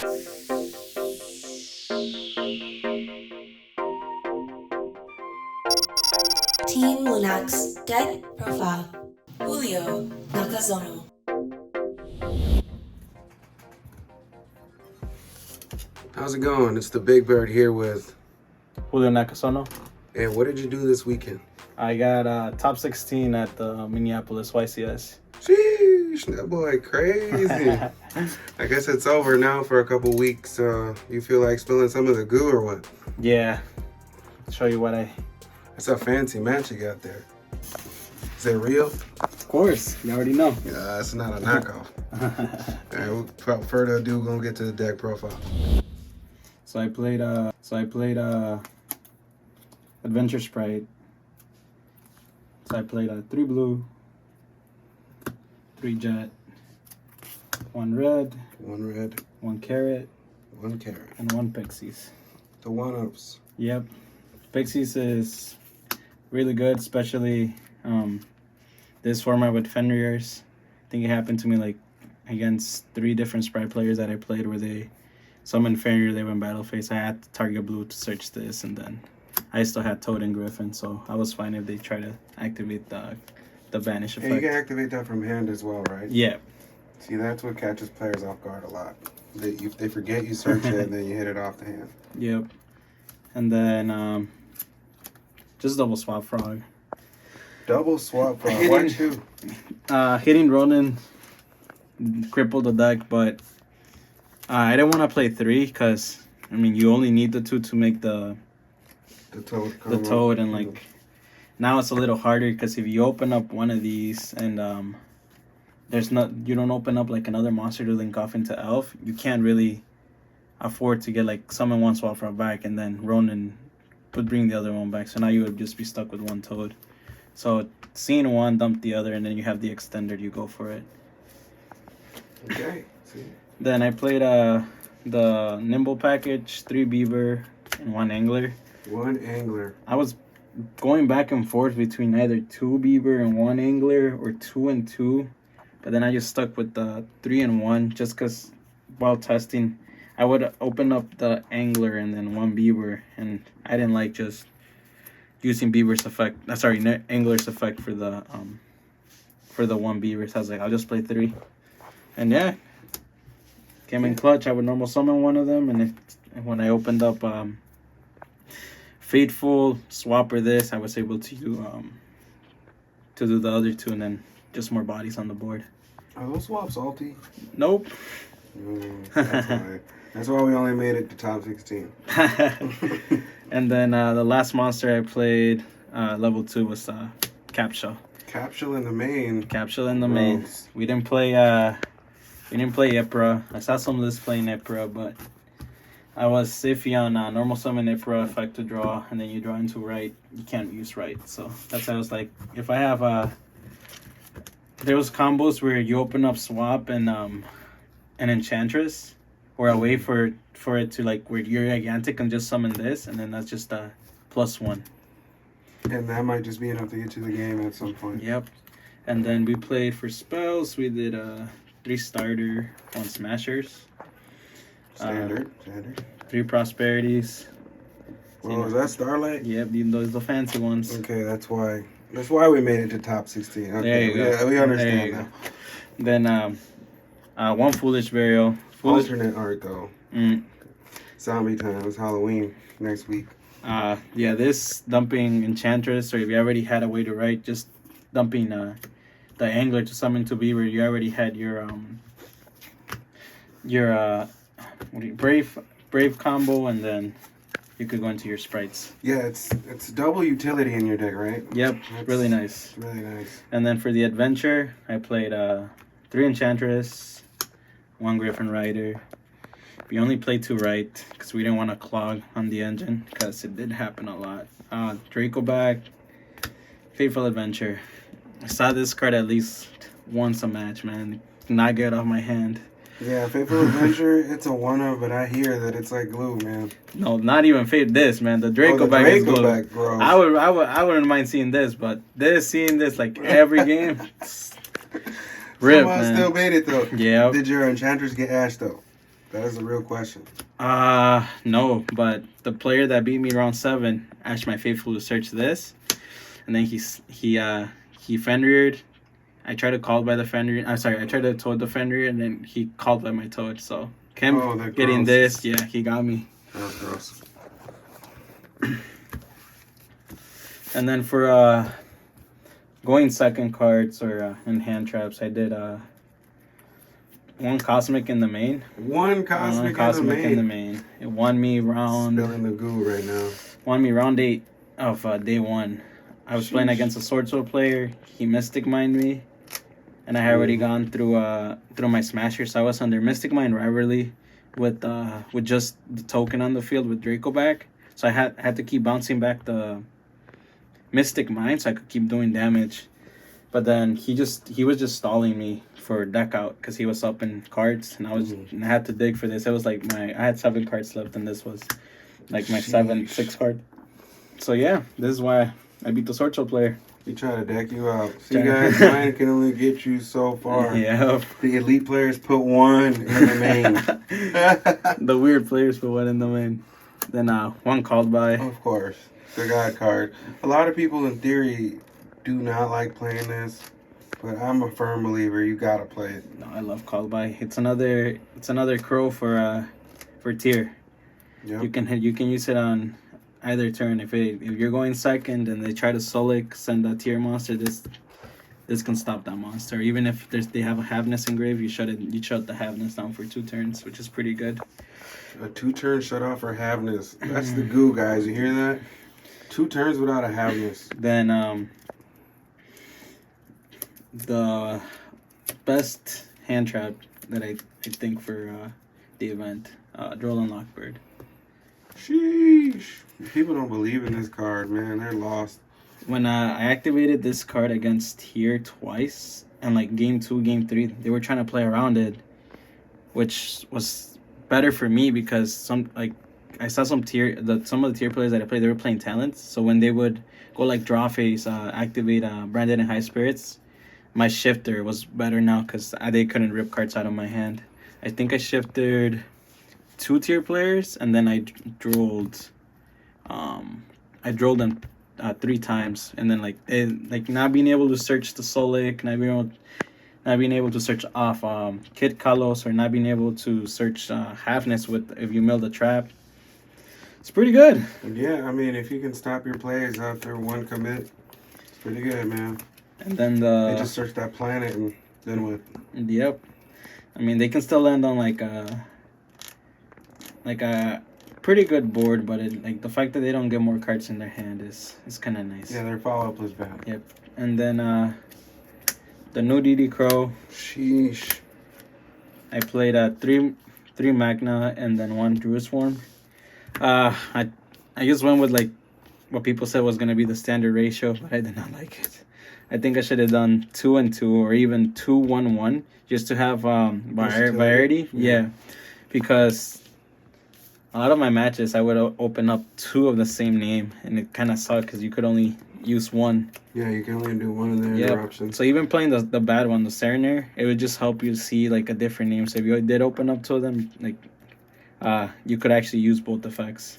Team Lunak's deck profile. Julio, Nakazono. How's it going? It's the Big Bird here with Julio Nakazono. And what did you do this weekend? I got top 16 at the Minneapolis YCS. Sheesh, that boy crazy. I guess it's over now for a couple weeks. You feel like spilling some of the goo or what? Yeah. Show you what That's a fancy match you got there. Is it real? Of course, you already know. Yeah, it's not a knockoff. Alright, without further ado, we're gonna get to the deck profile. So I played Adventure Spright. So I played 3 blue, 3 jet, 1 red, 1 carrot, 1 carrot, and 1 pixies. The 1-ups. Yep. Pixies is really good, especially this format with Fenrir's. I think it happened to me like against 3 different Spright players that I played where they summoned Fenrir, they went battle phase. I had to target blue to search this, and then I still had Toad and Griffin, so I was fine if they try to activate the vanish effect. And you can activate that from hand as well, right? Yeah. See, that's what catches players off guard a lot. They forget you search it and then you hit it off the hand. Yep. And then just double swap frog. Double swap frog. Why 2? Hitting Ronin crippled the deck, but I didn't want to play 3 because I mean you only need the 2 to make the toad, and like now it's a little harder because if you open up one of these and you don't open up like another monster to link off into elf, you can't really afford to get like summon 1 swap frog back and then Ronin would bring the other one back, so now you would just be stuck with 1 toad. So seeing 1, dump the other, and then you have the extender, you go for it. Okay. See. Then I played the Nimble package, 3 beaver and 1 angler. 1 angler. I was going back and forth between either 2 beaver and 1 angler or 2 and 2, but then I just stuck with the 3 and 1 just because while testing I would open up the angler and then 1 beaver, and I didn't like just using beaver's effect. Angler's effect for the 1 beaver. So I was like, I'll just play 3, and yeah, came in clutch. I would normal summon one of them, and when I opened up Fateful swap or this, I was able to do the other 2, and then just more bodies on the board. Are those swaps ulti? Nope. That's why we only made it to top 16. And then the last monster I played, level 2, was Capsule. Capsule in the main. Capsule in the main. We didn't play Ipra. I saw some lists playing Ipra, but I was iffy on normal summon Ipra effect to draw, and then you draw into right. You can't use right, so that's why I was like, if I have there was combos where you open up swap and an Enchantress, or a way for it to like where you're gigantic and just summon this, and then that's just a +1. And that might just be enough to get you the game at some point. Yep. And then we played for spells. We did 3 starter, 1 smashers. Standard. 3 prosperities. Well, is that Starlight? Yep, those are the fancy ones. Okay, that's why we made it to top 16. Okay, there you go. Yeah, we understand now. Then 1 foolish burial. Alternate art though. Zombie time. It's Halloween next week. Yeah, this dumping Enchantress, or if you already had a way to write, just dumping the angler to summon to beaver, you already had your brave combo, and then you could go into your sprites. Yeah, it's double utility in your deck, right? Yep, really nice. Really nice. And then for the adventure, I played 3 Enchantress, 1 Griffin Rider. We only played 2 right because we didn't want to clog on the engine, because it did happen a lot. Draco back, Fateful Adventure. I saw this card at least once a match, man. Not get off my hand. Yeah, Fateful Adventure, it's a 1-up, but I hear that it's like glue, man. No, not even this, man. The Draco back is glue. Back, bro. I wouldn't mind seeing this, but seeing this like every game. Rip, Somehow man. still made it though. Yeah. Did your Enchantress get Ash though? That is a real question. No, but the player that beat me round 7 asked my faithful to search this, and then he Fendered. I tried to call by the Fender. I'm sorry, I tried to toad the Fender, and then he called by my toad. So him getting gross. this, yeah, he got me. That's gross. And then for going second cards or in hand traps, I did one cosmic in the main. One cosmic in the main. It won me round. Spilling the goo right now. Won me round 8 of day 1. I was playing against a Sword Sword player. He Mystic Mind me, and I had already gone through my Smasher, so I was under Mystic Mind Rivalry with just the token on the field with Draco back. So I had to keep bouncing back the Mystic Mind so I could keep doing damage. But then he was just stalling me for deck out because he was up in cards, and I had to dig for this. It was like I had 7 cards left, and this was like my 6 card. So yeah, this is why I beat the Sword Sword player. He tried to deck you out. See, guys, mine can only get you so far. Yeah. The elite players put 1 in the main. The weird players put 1 in the main. Then 1 called by. Of course. The God card. A lot of people in theory do not like playing this, but I'm a firm believer you gotta play it. No, I love called by. It's another crow for tier. Yep. You can use it on either turn. If you're going second and they try to Solic, send a tier monster, this can stop that monster. Even if they have a Havness engraved, you shut the Havness down for 2 turns, which is pretty good. A 2-turn shut off for Havness. That's the goo, guys. You hear that? 2 turns without a Havness. Then the best hand trap that I think for the event, Droll and Lockbird. Sheesh. People don't believe in this card, man. They're lost. When I activated this card against tier twice, and like game 2, game 3, they were trying to play around it, which was better for me because I saw some of the tier players that I played, they were playing talents. So when they would go like draw phase, activate Branded and High Spirits, my shifter was better now because they couldn't rip cards out of my hand. I think I shifted 2 tier players, and then I drolled them 3 times, and then not being able to search the Solic, not being able to search off Kid Kalos, or not being able to search Halfness if you mill the trap. It's pretty good. Yeah, I mean, if you can stop your plays after 1 commit, it's pretty good, man. And then they just search that planet, and then what? Yep. I mean, they can still land on like a pretty good board, but the fact that they don't get more cards in their hand is kind of nice. Yeah, their follow-up was bad. Yep. And then the new DD Crow. Sheesh. I played 3 Magna and then 1 Druid Swarm. I just went with like what people said was gonna be the standard ratio, but I did not like it. I think I should have done 2 and 2 or even 2 1 1 just to have variety. Yeah, because a lot of my matches I would open up 2 of the same name, and it kind of sucked because you could only use 1. Yeah, you can only do 1 in the interruption. So even playing the bad one, the Serenaire, it would just help you see like a different name. So if you did open up 2 of them, you could actually use both effects.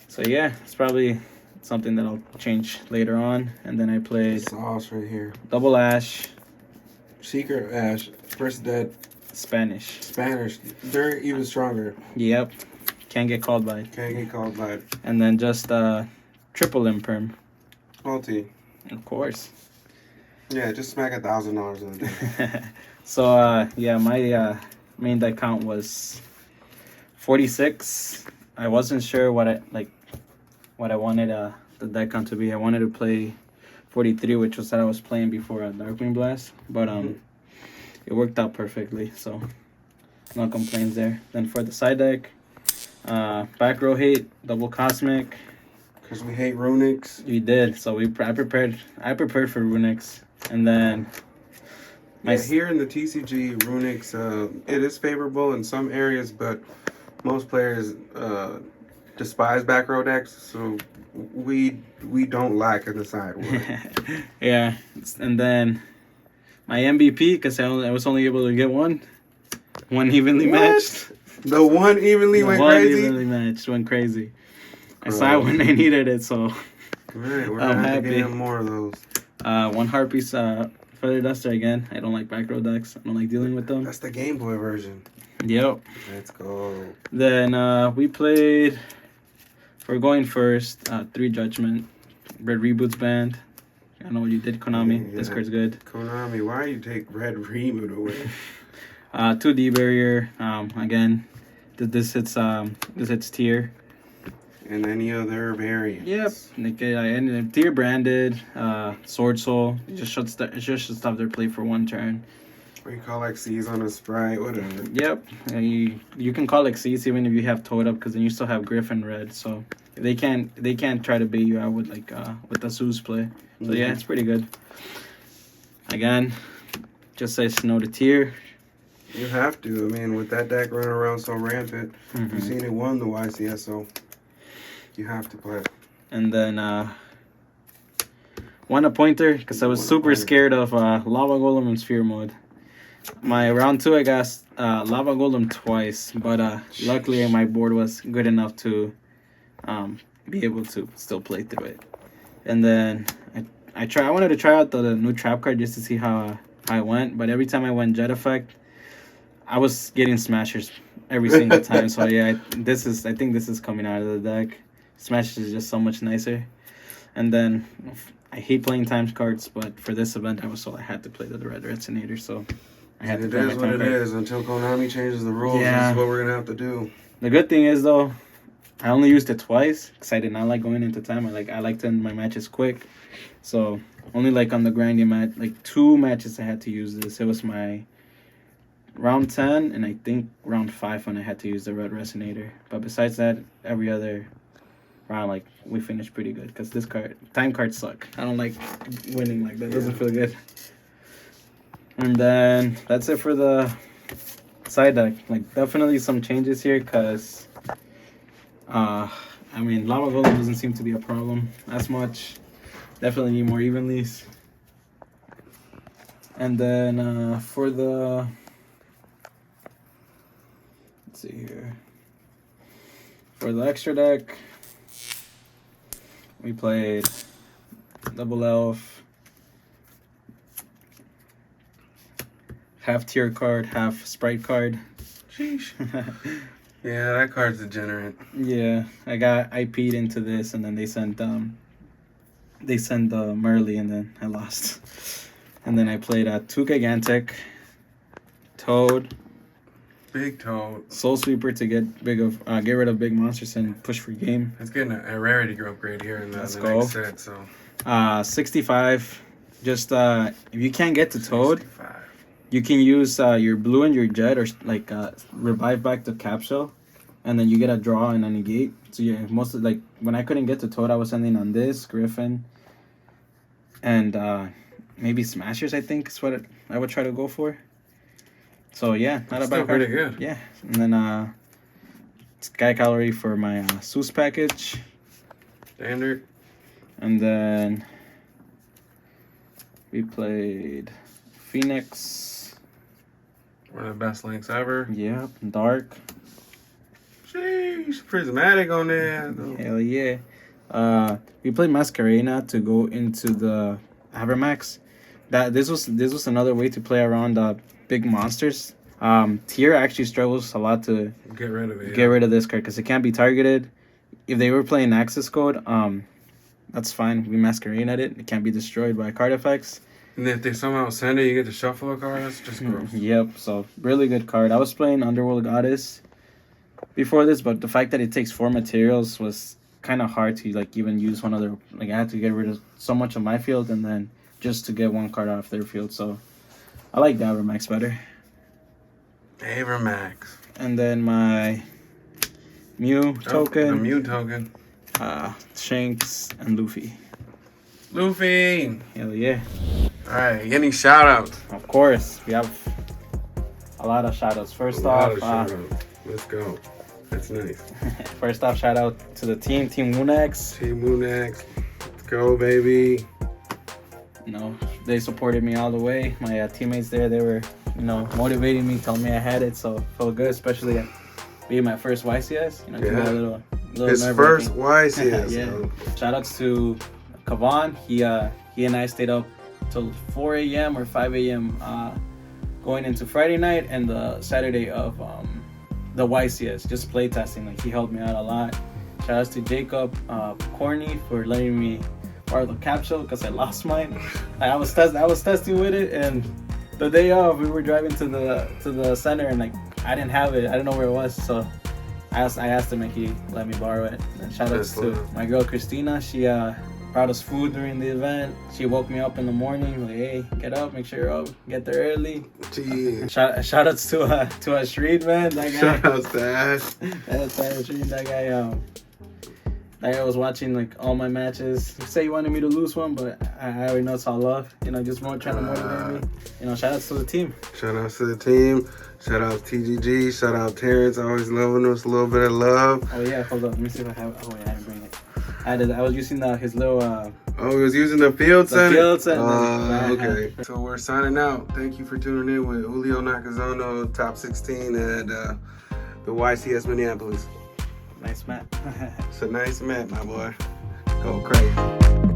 So yeah, it's probably something that I'll change later on. And then I played sauce right here. Double Ash. Secret Ash. First Dead. Spanish. They're even stronger. Yep. Can't get called by. And then just triple Imperm. Multi. Of course. Yeah, just smack $1,000 in a day. So yeah, my main deck count was 46. I wasn't sure what I wanted the deck count to be. I wanted to play 43, which was that I was playing before Darkwing Blast, but it worked out perfectly, so no complaints there. Then for the side deck, back row hate, double cosmic. Because we hate Runics. We did, so I prepared for Runics, and then here in the TCG, Runics, it is favorable in some areas, but most players despise back row decks, so we don't lack in the sideboard. Yeah, and then my MVP, because I was only able to get one evenly matched. The one evenly went crazy? Evenly match went crazy. I saw it when they needed it, so Alright, we're I'm gonna have to happy. get him more of those. One Harpies Feather Duster again. I don't like back row decks. I don't like dealing with them. That's the Game Boy version. Yep. Let's go. Then we played, for going first, 3 Judgment, Red Reboots Band. I know what you did, Konami. Yeah. This card's good. Konami, why you take Red Reboot away? 2D Barrier. Again, this hits tier. And any other variants? Yep. And tier branded. Sword Soul. It just should stop their play for 1 turn. Or you call Xyz on a Spright, whatever. Yep. And you can call Xyz even if you have Toad up, because then you still have Griffin red. So they can't try to bait you out with with the Zeus play. So yeah, it's pretty good. Again, just says no to tier. You have to. I mean, with that deck running around so rampant, you've seen it won the YCS, so you have to play. And then one a pointer, because I was super scared of Lava Golem and Sphere mode. My round 2, I got Lava Golem twice, but luckily my board was good enough to be able to still play through it. And then I wanted to try out the new trap card just to see how I went, but every time I went Jet Effect, I was getting smashers every single time. So yeah, I think this is coming out of the deck. Smashers is just so much nicer. And then I hate playing times cards, but for this event I had to play the Red Resonator, so I had to play my time card. It is. Until Konami changes the rules, Yeah. This is what we're gonna have to do. The good thing is though, I only used it twice because I did not like going into time. I like to end my matches quick. So only on the grinding match, 2 matches I had to use this. It was my round 10 and I think round 5 when I had to use the Red Resonator. But besides that, every other round we finished pretty good, because this time cards suck. I don't like winning like that. It doesn't feel good. And then that's it for the side deck. Definitely some changes here, because I mean, Lava Golem doesn't seem to be a problem as much. Definitely need more evenlies. And then for the, let's see here, for the extra deck, we played Double Elf, half tier card, half Spright card. Sheesh. Yeah, that card's degenerate. Yeah, I IP'd into this, and then they sent Merly, and then I lost. And then I played 2 Gigantic, Toad, Big Toad, Soul Sweeper to get rid of big monsters and push for game. It's getting a rarity upgrade here in the next set. So 65. Just if you can't get to Toad, 65. you can use your blue and your jet, or revive back the capsule, and then you get a draw and a negate. So yeah, mostly when I couldn't get to Toad, I was sending on this Griffin, and maybe Smashers. I think is what I would try to go for. So yeah, not a bad card. Pretty good. Yeah, and then Sky Calorie for my Zeus package. Standard. And then we played Phoenix. One of the best links ever. Yep, Dark. Sheesh, prismatic on there. Hell yeah. We played Masquerena to go into the Avermax. This was another way to play around big monsters. Tier actually struggles a lot to get rid of it. Get rid of this card because it can't be targeted. If they were playing Access Code, that's fine. We Masquerade it. It can't be destroyed by card effects. And if they somehow send it, you get to shuffle a card. That's just gross. Yep. So really good card. I was playing Underworld Goddess before this, but the fact that it takes 4 materials was kind of hard to even use one other. I had to get rid of so much of my field and then just to get 1 card off their field. So I like the Avermax better. Avermax. And then my Mew token. The Mew token. Shanks and Luffy. Luffy. Hell yeah. Alright, any shout outs? Of course. We have a lot of shout outs. First off, let's go. That's nice. First off, shout out to the Team Moonex. Team Moonex. Let's go, baby. They supported me all the way. My teammates there, they were, motivating me, telling me I had it, so it felt good, especially being my first YCS. You know, give me a little his first YCS. Yeah. Shout outs to Kavan. He and I stayed up till 4 a.m. or 5 a.m. Going into Friday night and the Saturday of the YCS, just play testing. Like, he helped me out a lot. Shout outs to Jacob Corney for letting me borrow the capsule because I lost mine. I was testing with it, and the day off we were driving to the center, and like I didn't have it. I don't know where it was, so I asked him if he let me borrow it. And shout outs to my girl Christina. She brought us food during the event. She woke me up in the morning, like, hey, get up, make sure you're up, get there early. Gee. Shout outs to Ashreed, man. That guy. Shout outs to Ash. That guy was watching like all my matches. He said he wanted me to lose one, but I already know it's all love. You know, just more trying to motivate me. You know, shout outs to the team. Shout outs to the team. Shout out TGG. Shout out Terrence. Always loving us a little bit of love. Oh yeah, hold on. Let me see if I have. Oh yeah, I didn't bring it. I was using his little. Oh, he was using the field center. The field center. Okay. So we're signing out. Thank you for tuning in with Julio Nakazono, top 16 at the YCS Minneapolis. Nice map. It's a nice map, my boy. Go crazy.